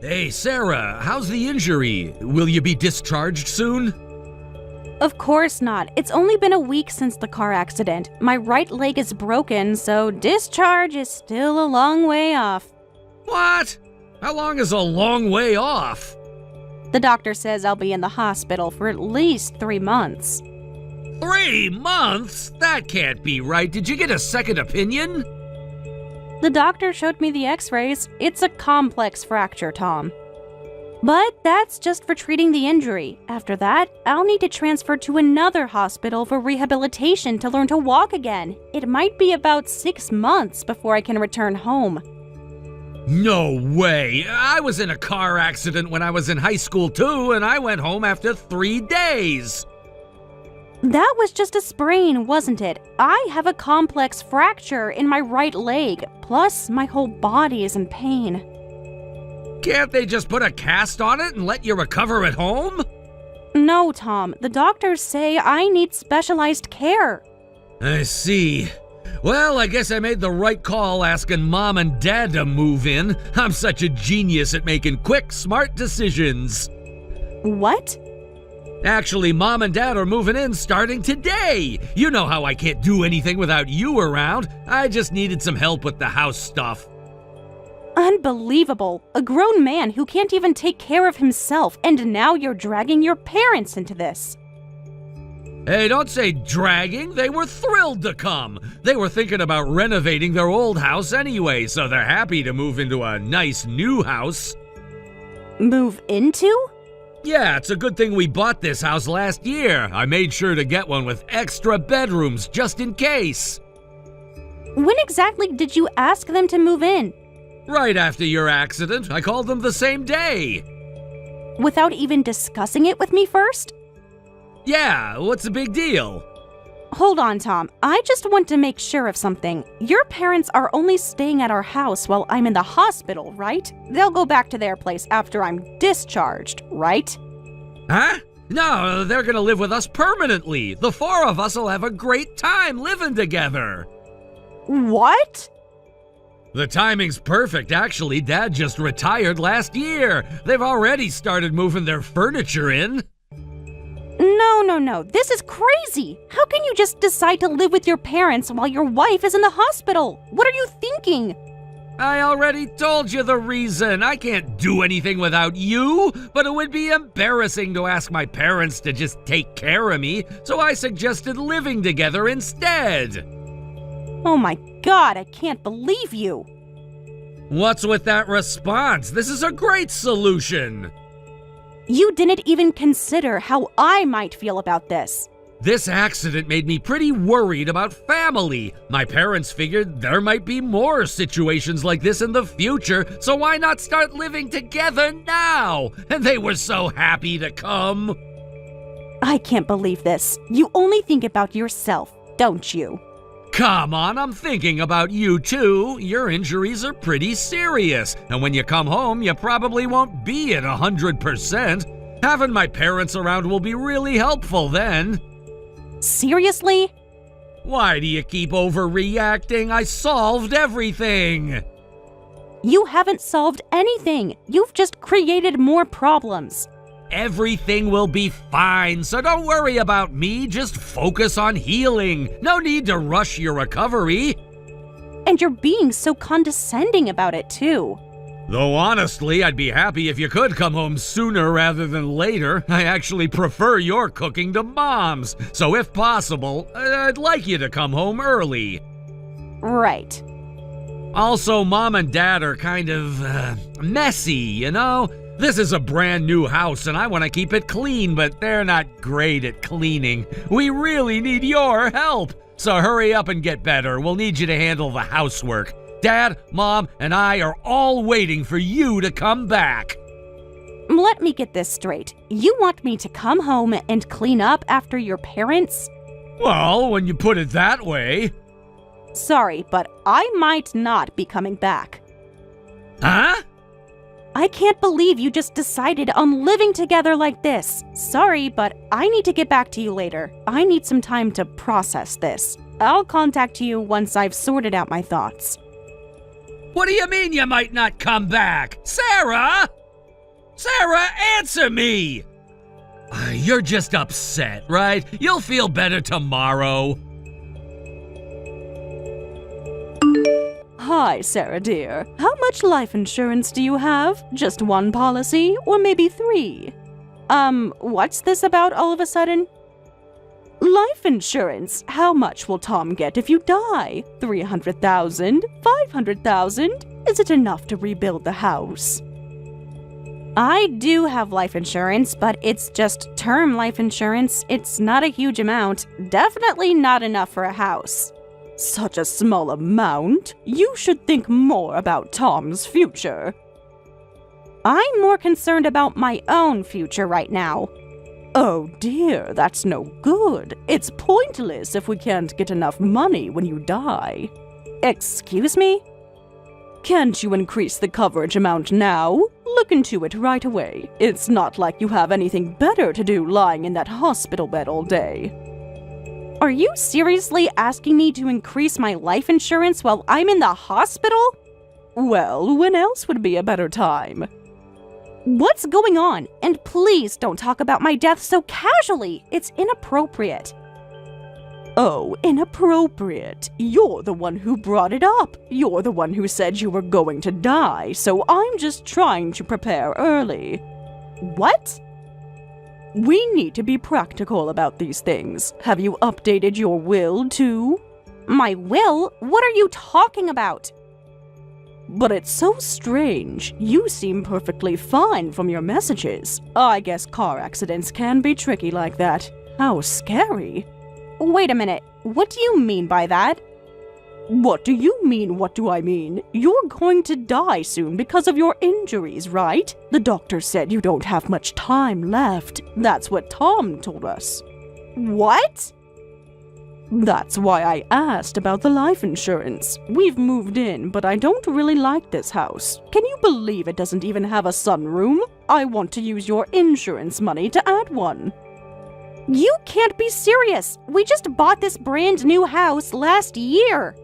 Hey, Sarah, how's the injury? Will you be discharged soon? Of course not. It's only been a week since the car accident. My right leg is broken, so discharge is still a long way off. What? How long is a long way off? The doctor says I'll be in the hospital for at least 3 months. 3 months? That can't be right. Did you get a second opinion? The doctor showed me the x-rays. It's a complex fracture, Tom. But that's just for treating the injury. After that, I'll need to transfer to another hospital for rehabilitation to learn to walk again. It might be about 6 months before I can return home. No way! I was in a car accident when I was in high school too, and I went home after 3 days. That was just a sprain, wasn't it? I have a complex fracture in my right leg, plus my whole body is in pain. Can't they just put a cast on it and let you recover at home? No, Tom. The doctors say I need specialized care. I see. Well, I guess I made the right call asking Mom and Dad to move in. I'm such a genius at making quick, smart decisions. What? Actually, Mom and Dad are moving in starting today. You know how I can't do anything without you around. I just needed some help with the house stuff. Unbelievable. A grown man who can't even take care of himself, and now you're dragging your parents into this. Hey, don't say dragging. They were thrilled to come. They were thinking about renovating their old house anyway, so they're happy to move into a nice new house. Move into? Yeah, it's a good thing we bought this house last year. I made sure to get one with extra bedrooms just in case. When exactly did you ask them to move in? Right after your accident. I called them the same day. Without even discussing it with me first? Yeah, what's the big deal? Hold on, Tom. I just want to make sure of something. Your parents are only staying at our house while I'm in the hospital, right? They'll go back to their place after I'm discharged, right? Huh? No, they're gonna live with us permanently. The 4 of us will have a great time living together. What? The timing's perfect, actually. Dad just retired last year. They've already started moving their furniture in. No. This is crazy. How can you just decide to live with your parents while your wife is in the hospital? What are you thinking? I already told you the reason. I can't do anything without you, but it would be embarrassing to ask my parents to just take care of me, so I suggested living together instead. Oh my God, I can't believe you. What's with that response? This is a great solution. You didn't even consider how I might feel about this. This accident made me pretty worried about family. My parents figured there might be more situations like this in the future, so why not start living together now? And they were so happy to come. I can't believe this. You only think about yourself, don't you? Come on, I'm thinking about you too. Your injuries are pretty serious, and when you come home, you probably won't be at 100%. Having my parents around will be really helpful then. Seriously? Why do you keep overreacting? I solved everything. You haven't solved anything. You've just created more problems. Everything will be fine, so don't worry about me. Just focus on healing. No need to rush your recovery. And you're being so condescending about it, too. Though honestly, I'd be happy if you could come home sooner rather than later. I actually prefer your cooking to Mom's, so if possible, I'd like you to come home early. Right. Also, Mom and Dad are kind of, messy, you know? This is a brand new house and I want to keep it clean, but they're not great at cleaning. We really need your help. So hurry up and get better. We'll need you to handle the housework. Dad, Mom, and I are all waiting for you to come back. Let me get this straight. You want me to come home and clean up after your parents? Well, when you put it that way. Sorry, but I might not be coming back. Huh? I can't believe you just decided on living together like this. Sorry, but I need to get back to you later. I need some time to process this. I'll contact you once I've sorted out my thoughts. What do you mean you might not come back? Sarah! Sarah, answer me! You're just upset, right? You'll feel better tomorrow. Hi, Sarah dear. How much life insurance do you have? Just one policy, or maybe 3? What's this about all of a sudden? Life insurance. How much will Tom get if you die? 300,000? 500,000? Is it enough to rebuild the house? I do have life insurance, but it's just term life insurance. It's not a huge amount. Definitely not enough for a house. Such a small amount? You should think more about Tom's future. I'm more concerned about my own future right now. Oh dear, that's no good. It's pointless if we can't get enough money when you die. Excuse me? Can't you increase the coverage amount now? Look into it right away. It's not like you have anything better to do lying in that hospital bed all day. Are you seriously asking me to increase my life insurance while I'm in the hospital? Well, when else would be a better time? What's going on? And please don't talk about my death so casually. It's inappropriate. Oh, inappropriate. You're the one who brought it up. You're the one who said you were going to die, so I'm just trying to prepare early. What? We need to be practical about these things. Have you updated your will, too? My will? What are you talking about? But it's so strange. You seem perfectly fine from your messages. I guess car accidents can be tricky like that. How scary. Wait a minute. What do you mean by that? What do you mean, what do I mean? You're going to die soon because of your injuries, right? The doctor said you don't have much time left. That's what Tom told us. What? That's why I asked about the life insurance. We've moved in, but I don't really like this house. Can you believe it doesn't even have a sunroom? I want to use your insurance money to add one. You can't be serious. We just bought this brand new house last year.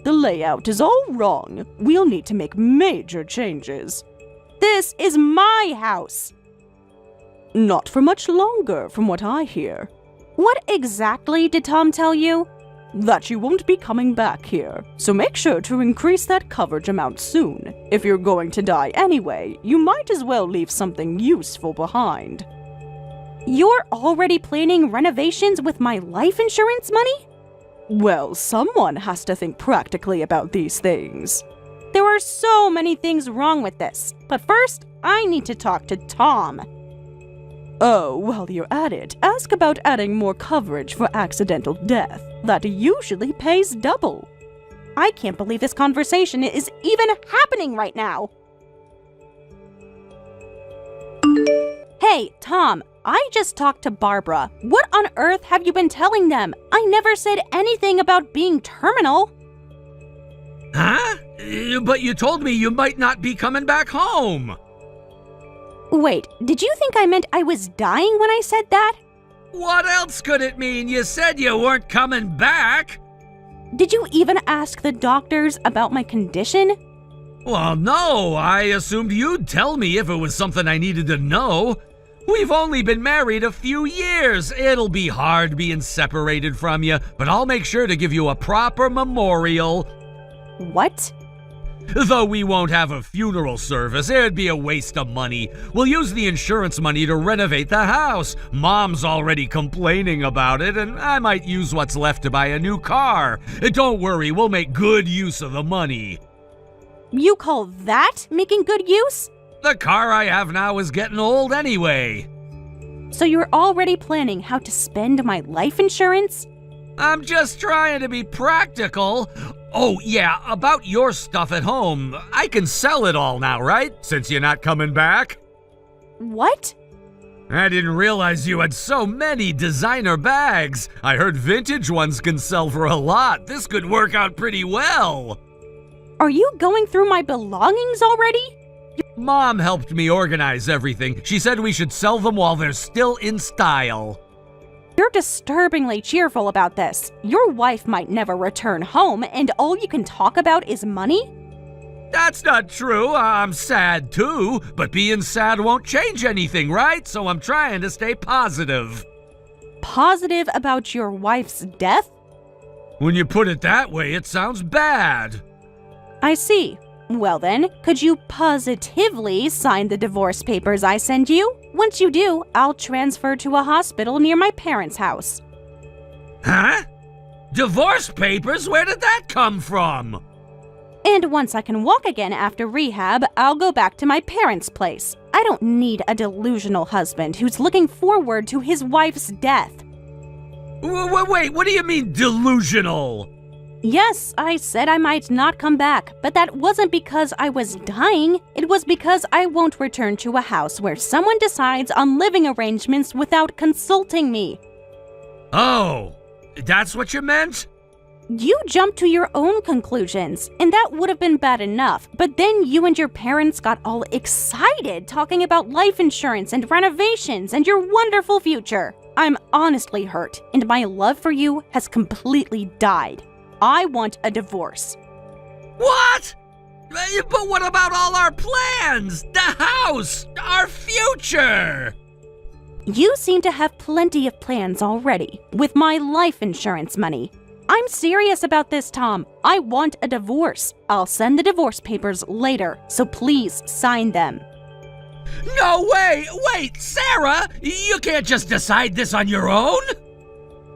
The layout is all wrong. We'll need to make major changes. This is my house. Not for much longer, from what I hear. What exactly did Tom tell you? That you won't be coming back here, so make sure to increase that coverage amount soon. If you're going to die anyway, you might as well leave something useful behind. You're already planning renovations with my life insurance money? Well, someone has to think practically about these things. There are so many things wrong with this, but first, I need to talk to Tom. Oh, while you're at it, ask about adding more coverage for accidental death. That usually pays double. I can't believe this conversation is even happening right now. Hey, Tom, I just talked to Barbara. What on earth have you been telling them? I never said anything about being terminal. Huh? But you told me you might not be coming back home. Wait, did you think I meant I was dying when I said that? What else could it mean? You said you weren't coming back. Did you even ask the doctors about my condition? Well, no, I assumed you'd tell me if it was something I needed to know. We've only been married a few years. It'll be hard being separated from you, but I'll make sure to give you a proper memorial. What? Though we won't have a funeral service, it'd be a waste of money. We'll use the insurance money to renovate the house. Mom's already complaining about it, and I might use what's left to buy a new car. Don't worry, we'll make good use of the money. You call that making good use? The car I have now is getting old anyway. So you're already planning how to spend my life insurance? I'm just trying to be practical. Oh, yeah, about your stuff at home. I can sell it all now, right? Since you're not coming back? What? I didn't realize you had so many designer bags. I heard vintage ones can sell for a lot. This could work out pretty well. Are you going through my belongings already? Mom helped me organize everything. She said we should sell them while they're still in style. You're disturbingly cheerful about this. Your wife might never return home, and all you can talk about is money? That's not true. I'm sad too, but being sad won't change anything, right? So I'm trying to stay positive. Positive about your wife's death? When you put it that way, it sounds bad. I see. Well then, could you positively sign the divorce papers I send you? Once you do, I'll transfer to a hospital near my parents' house. Huh? Divorce papers? Where did that come from? And once I can walk again after rehab, I'll go back to my parents' place. I don't need a delusional husband who's looking forward to his wife's death. Wait, what do you mean delusional? Yes, I said I might not come back, but that wasn't because I was dying. It was because I won't return to a house where someone decides on living arrangements without consulting me. Oh, that's what you meant? You jumped to your own conclusions, and that would have been bad enough. But then you and your parents got all excited talking about life insurance and renovations and your wonderful future. I'm honestly hurt, and my love for you has completely died. I want a divorce. What? But what about all our plans? The house? Our future? You seem to have plenty of plans already, with my life insurance money. I'm serious about this, Tom. I want a divorce. I'll send the divorce papers later, so please sign them. No way! Wait, Sarah! You can't just decide this on your own?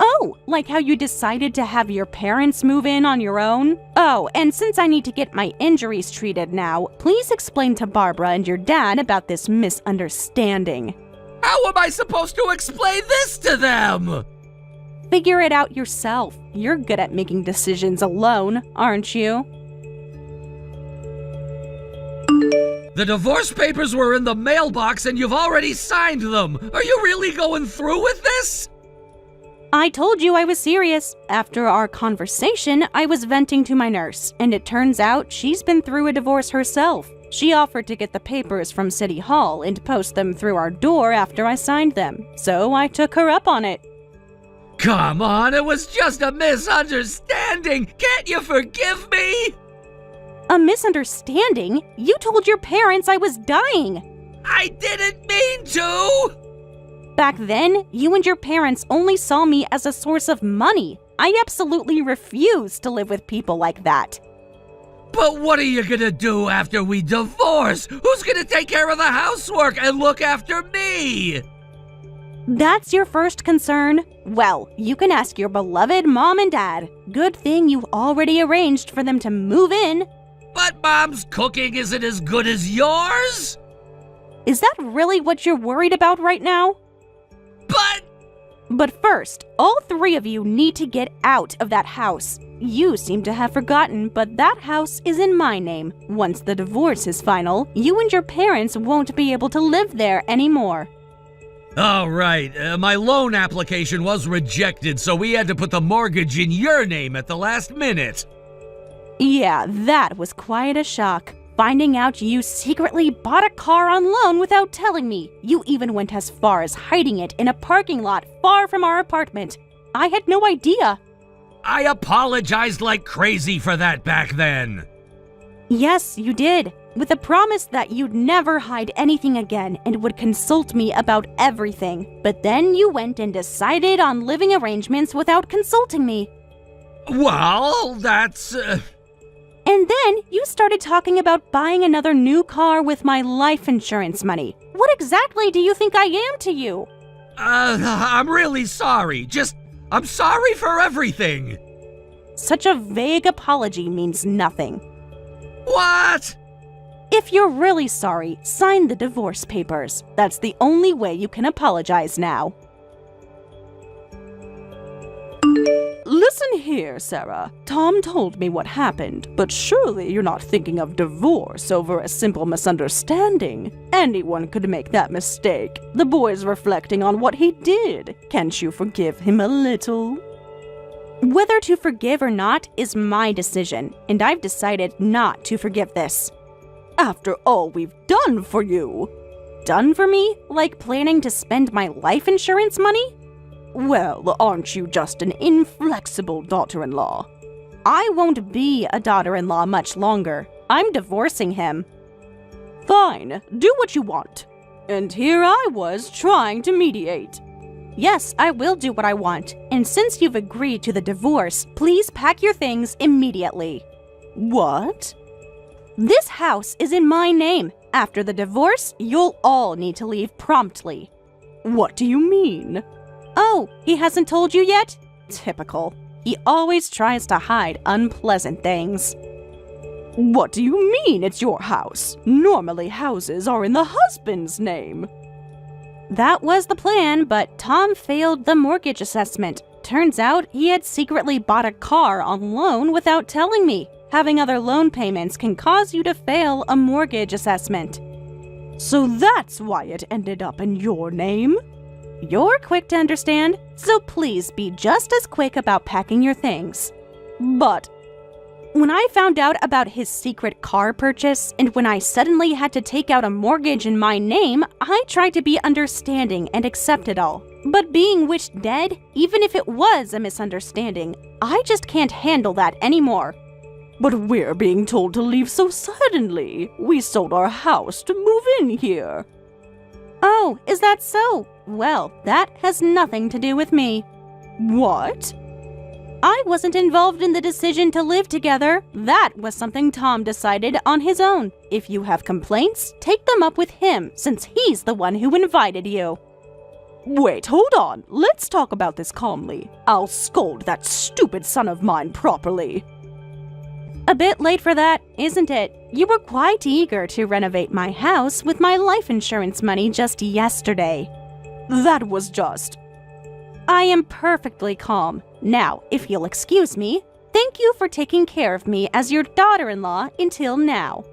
Oh, like how you decided to have your parents move in on your own? Oh, and since I need to get my injuries treated now, please explain to Barbara and your dad about this misunderstanding. How am I supposed to explain this to them? Figure it out yourself. You're good at making decisions alone, aren't you? The divorce papers were in the mailbox and you've already signed them. Are you really going through with this? I told you I was serious. After our conversation, I was venting to my nurse, and it turns out she's been through a divorce herself. She offered to get the papers from City Hall and post them through our door after I signed them, so I took her up on it. Come on, it was just a misunderstanding. Can't you forgive me? A misunderstanding? You told your parents I was dying. I didn't mean to! Back then, you and your parents only saw me as a source of money. I absolutely refuse to live with people like that. But what are you gonna do after we divorce? Who's gonna take care of the housework and look after me? That's your first concern? Well, you can ask your beloved mom and dad. Good thing you already arranged for them to move in. But Mom's cooking isn't as good as yours? Is that really what you're worried about right now? But first, all three of you need to get out of that house. You seem to have forgotten, but that house is in my name. Once the divorce is final, you and your parents won't be able to live there anymore. Oh, right. My loan application was rejected, so we had to put the mortgage in your name at the last minute. Yeah, that was quite a shock. Finding out you secretly bought a car on loan without telling me. You even went as far as hiding it in a parking lot far from our apartment. I had no idea. I apologized like crazy for that back then. Yes, you did. With a promise that you'd never hide anything again and would consult me about everything. But then you went and decided on living arrangements without consulting me. Well, that's... And then you started talking about buying another new car with my life insurance money. What exactly do you think I am to you? I'm really sorry. I'm sorry for everything. Such a vague apology means nothing. What? If you're really sorry, sign the divorce papers. That's the only way you can apologize now. Listen here, Sarah. Tom told me what happened, but surely you're not thinking of divorce over a simple misunderstanding. Anyone could make that mistake. The boy's reflecting on what he did. Can't you forgive him a little? Whether to forgive or not is my decision, and I've decided not to forgive this. After all we've done for you. Done for me? Like planning to spend my life insurance money? Well, aren't you just an inflexible daughter-in-law? I won't be a daughter-in-law much longer. I'm divorcing him. Fine, do what you want. And here I was trying to mediate. Yes, I will do what I want. And since you've agreed to the divorce, please pack your things immediately. What? This house is in my name. After the divorce, you'll all need to leave promptly. What do you mean? Oh, he hasn't told you yet? Typical. He always tries to hide unpleasant things. What do you mean it's your house? Normally houses are in the husband's name. That was the plan, but Tom failed the mortgage assessment. Turns out he had secretly bought a car on loan without telling me. Having other loan payments can cause you to fail a mortgage assessment. So that's why it ended up in your name? You're quick to understand, so please be just as quick about packing your things. But when I found out about his secret car purchase, and when I suddenly had to take out a mortgage in my name, I tried to be understanding and accept it all. But being wished dead, even if it was a misunderstanding, I just can't handle that anymore. But we're being told to leave so suddenly. We sold our house to move in here. Oh, is that so? Well, that has nothing to do with me. What? I wasn't involved in the decision to live together. That was something Tom decided on his own. If you have complaints, take them up with him, since he's the one who invited you. Wait, hold on. Let's talk about this calmly. I'll scold that stupid son of mine properly. A bit late for that, isn't it? You were quite eager to renovate my house with my life insurance money just yesterday. That was just... I am perfectly calm. Now, if you'll excuse me, thank you for taking care of me as your daughter-in-law until now.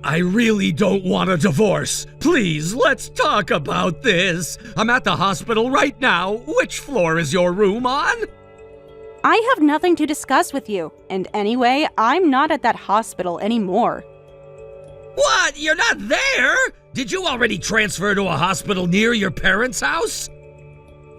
I really don't want a divorce. Please, let's talk about this. I'm at the hospital right now. Which floor is your room on? I have nothing to discuss with you, and anyway, I'm not at that hospital anymore. What? You're not there? Did you already transfer to a hospital near your parents' house?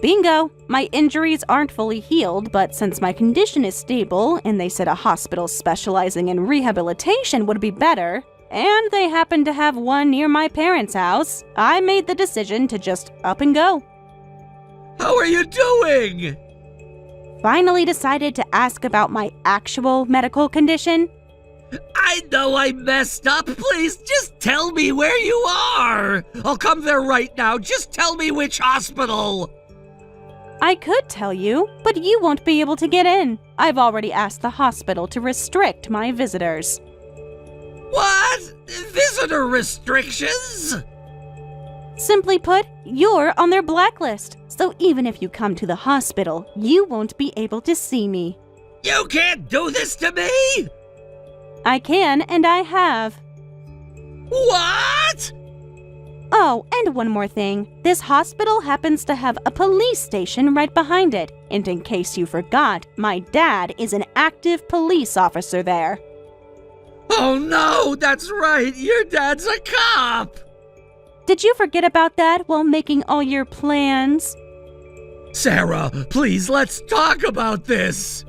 Bingo! My injuries aren't fully healed, but since my condition is stable, and they said a hospital specializing in rehabilitation would be better, and they happen to have one near my parents' house, I made the decision to just up and go. How are you doing? Finally decided to ask about my actual medical condition. I know I messed up. Please, just tell me where you are. I'll come there right now. Just tell me which hospital. I could tell you, but you won't be able to get in. I've already asked the hospital to restrict my visitors. What? Visitor restrictions? Simply put, you're on their blacklist. So even if you come to the hospital, you won't be able to see me. You can't do this to me! I can, and I have. What? Oh, and one more thing. This hospital happens to have a police station right behind it. And in case you forgot, my dad is an active police officer there. Oh no, that's right. Your dad's a cop. Did you forget about that while making all your plans? Sarah, please, let's talk about this.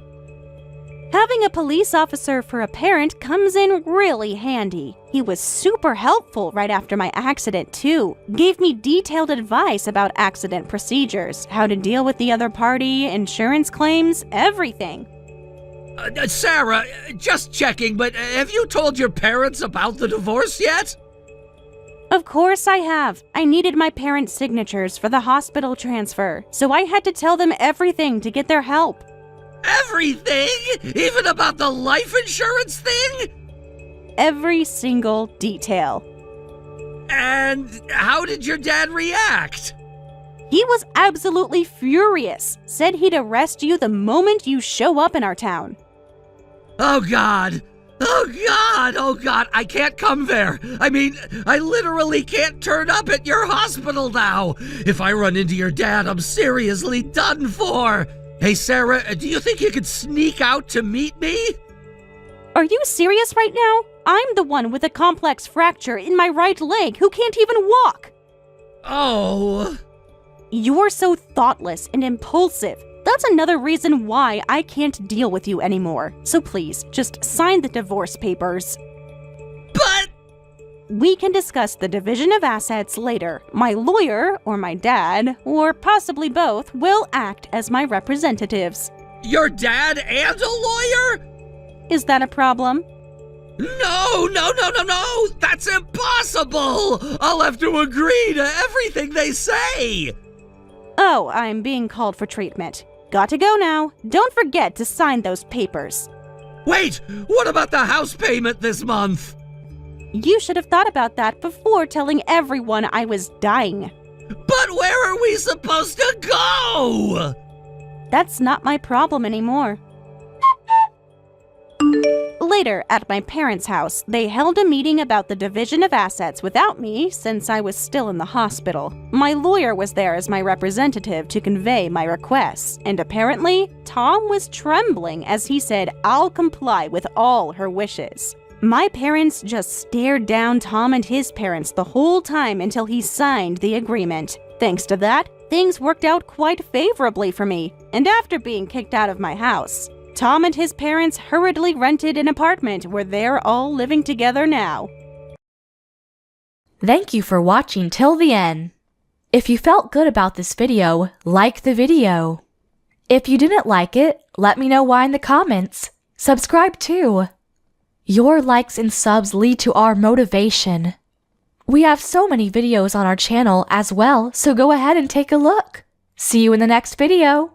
Having a police officer for a parent comes in really handy. He was super helpful right after my accident, too. Gave me detailed advice about accident procedures, how to deal with the other party, insurance claims, everything. Sarah, just checking, but have you told your parents about the divorce yet? Of course I have. I needed my parents' signatures for the hospital transfer, so I had to tell them everything to get their help. Everything? Even about the life insurance thing? Every single detail. And how did your dad react? He was absolutely furious. Said he'd arrest you the moment you show up in our town. Oh God! Oh God! Oh God! I can't come there! I mean, I literally can't turn up at your hospital now! If I run into your dad, I'm seriously done for! Hey Sarah, do you think you could sneak out to meet me? Are you serious right now? I'm the one with a complex fracture in my right leg who can't even walk! Oh... You're so thoughtless and impulsive. The That's another reason why I can't deal with you anymore. So please, just sign the divorce papers. But... We can discuss the division of assets later. My lawyer, or my dad, or possibly both, will act as my representatives. Your dad and a lawyer? Is that a problem? No! That's impossible! I'll have to agree to everything they say! Oh, I'm being called for treatment. Got to go now. Don't forget to sign those papers. Wait! What about the house payment this month? You should have thought about that before telling everyone I was dying. But where are we supposed to go? That's not my problem anymore. Later, at my parents' house, they held a meeting about the division of assets without me since I was still in the hospital. My lawyer was there as my representative to convey my requests, and apparently, Tom was trembling as he said, "I'll comply with all her wishes." My parents just stared down Tom and his parents the whole time until he signed the agreement. Thanks to that, things worked out quite favorably for me, and after being kicked out of my house, Tom and his parents hurriedly rented an apartment where they're all living together now. Thank you for watching till the end. If you felt good about this video, like the video. If you didn't like it, let me know why in the comments. Subscribe too. Your likes and subs lead to our motivation. We have so many videos on our channel as well, so go ahead and take a look. See you in the next video.